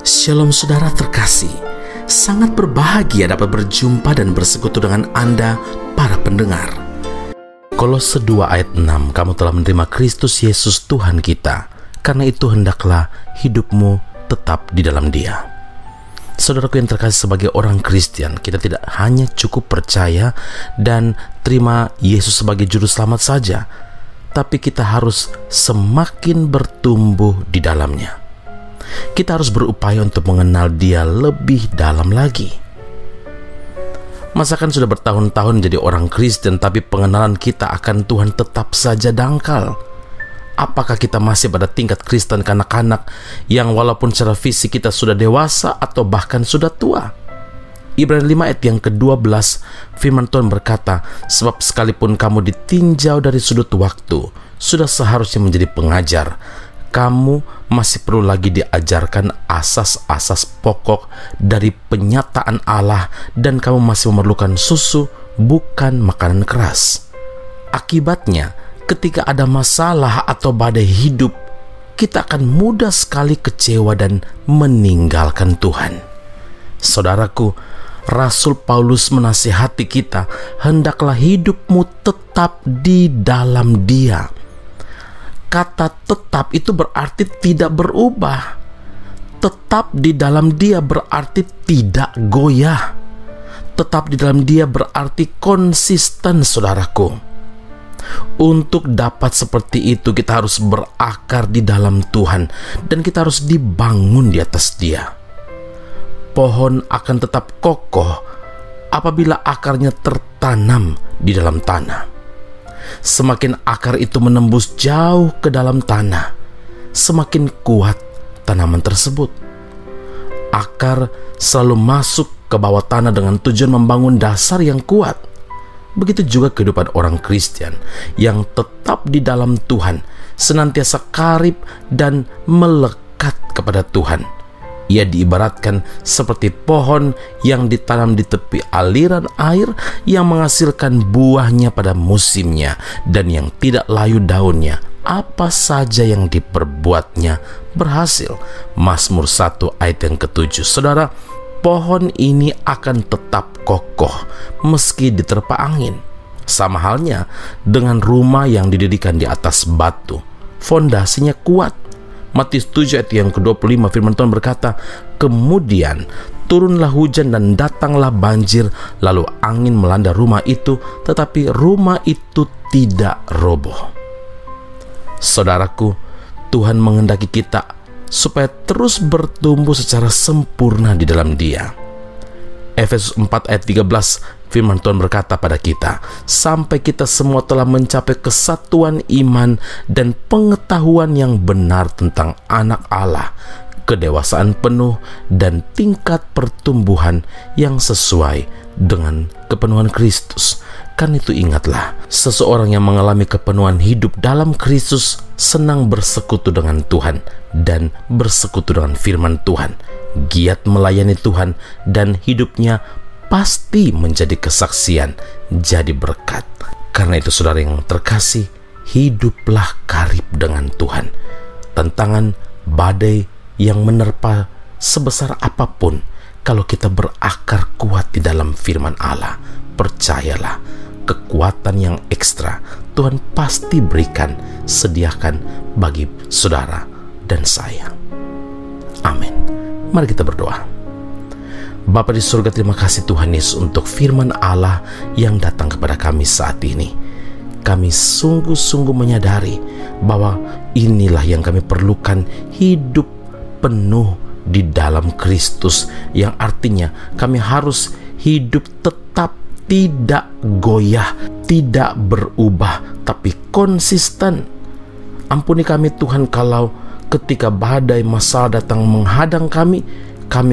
Shalom saudara terkasih, sangat berbahagia dapat berjumpa dan bersekutu dengan Anda para pendengar. Kolose 2 ayat 6, kamu telah menerima Kristus Yesus Tuhan kita, karena itu hendaklah hidupmu tetap di dalam Dia. Saudaraku yang terkasih, sebagai orang Kristen, kita tidak hanya cukup percaya dan terima Yesus sebagai juru selamat saja, tapi kita harus semakin bertumbuh di dalamnya. Kita harus berupaya untuk mengenal Dia lebih dalam lagi. Masakan sudah bertahun-tahun jadi orang Kristen, tapi pengenalan kita akan Tuhan tetap saja dangkal. Apakah kita masih pada tingkat Kristen kanak-kanak yang walaupun secara fisik kita sudah dewasa atau bahkan sudah tua? Ibrani 5 ayat yang ke-12, firman Tuhan berkata, sebab sekalipun kamu ditinjau dari sudut waktu, sudah seharusnya menjadi pengajar. Kamu masih perlu lagi diajarkan asas-asas pokok dari penyataan Allah, dan kamu masih memerlukan susu, bukan makanan keras. Akibatnya, ketika ada masalah atau badai hidup, kita akan mudah sekali kecewa dan meninggalkan Tuhan. Saudaraku, Rasul Paulus menasihati kita, hendaklah hidupmu tetap di dalam Dia. Kata tetap itu berarti tidak berubah. Tetap di dalam Dia berarti tidak goyah. Tetap di dalam Dia berarti konsisten, saudaraku. Untuk dapat seperti itu, kita harus berakar di dalam Tuhan, dan kita harus dibangun di atas Dia. Pohon akan tetap kokoh apabila akarnya tertanam di dalam tanah. Semakin akar itu menembus jauh ke dalam tanah, semakin kuat tanaman tersebut. Akar selalu masuk ke bawah tanah dengan tujuan membangun dasar yang kuat. Begitu juga kehidupan orang Kristen yang tetap di dalam Tuhan, senantiasa karib dan melekat kepada Tuhan. Ia diibaratkan seperti pohon yang ditanam di tepi aliran air, yang menghasilkan buahnya pada musimnya dan yang tidak layu daunnya. Apa saja yang diperbuatnya berhasil. Mazmur 1 ayat yang ke-7. Saudara, pohon ini akan tetap kokoh meski diterpa angin. Sama halnya dengan rumah yang didirikan di atas batu, fondasinya kuat. Matius 7 ayat yang ke-25, firman Tuhan berkata, kemudian turunlah hujan dan datanglah banjir, lalu angin melanda rumah itu, tetapi rumah itu tidak roboh. Saudaraku, Tuhan menghendaki kita supaya terus bertumbuh secara sempurna di dalam Dia. Efesus 4 ayat 13, firman Tuhan berkata pada kita, sampai kita semua telah mencapai kesatuan iman dan pengetahuan yang benar tentang anak Allah, kedewasaan penuh dan tingkat pertumbuhan yang sesuai dengan kepenuhan Kristus. Kan itu ingatlah, seseorang yang mengalami kepenuhan hidup dalam Kristus senang bersekutu dengan Tuhan dan bersekutu dengan firman Tuhan, giat melayani Tuhan, dan hidupnya pasti menjadi kesaksian, jadi berkat. Karena itu saudara yang terkasih, hiduplah karib dengan Tuhan. Tantangan, badai yang menerpa sebesar apapun, kalau kita berakar kuat di dalam firman Allah, percayalah, kekuatan yang ekstra Tuhan pasti berikan, sediakan bagi saudara dan saya. Amin. Mari kita berdoa. Bapa di surga, terima kasih Tuhan Yesus untuk firman Allah yang datang kepada kami saat ini. Kami sungguh-sungguh menyadari bahwa inilah yang kami perlukan, hidup penuh di dalam Kristus, yang artinya kami harus hidup tetap tidak goyah, tidak berubah, tapi konsisten. Ampuni kami Tuhan kalau ketika badai masalah datang menghadang kami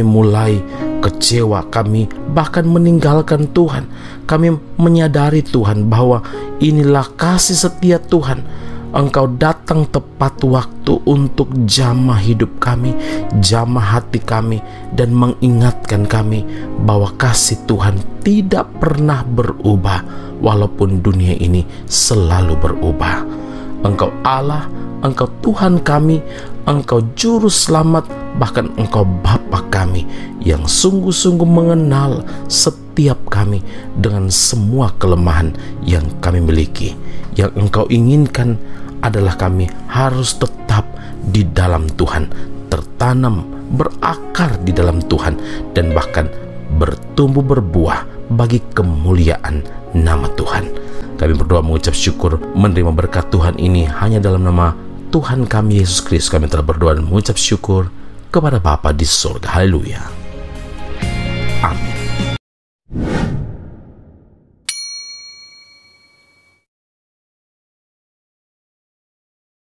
mulai kecewa, kami bahkan meninggalkan Tuhan. Kami menyadari Tuhan bahwa inilah kasih setia Tuhan. Engkau datang tepat waktu untuk jamah hidup kami, jamah hati kami, dan mengingatkan kami bahwa kasih Tuhan tidak pernah berubah walaupun dunia ini selalu berubah. Engkau Allah, Engkau Tuhan kami, Engkau Juru Selamat, bahkan Engkau Bapa kami yang sungguh-sungguh mengenal setiap kami dengan semua kelemahan yang kami miliki. Yang Engkau inginkan adalah kami harus tetap di dalam Tuhan, tertanam, berakar di dalam Tuhan, dan bahkan bertumbuh berbuah bagi kemuliaan nama Tuhan. Kami berdoa mengucap syukur menerima berkat Tuhan ini hanya dalam nama Tuhan kami Yesus Kristus. Kami telah berdoa dan mengucap syukur kepada Bapa di surga. Haleluya.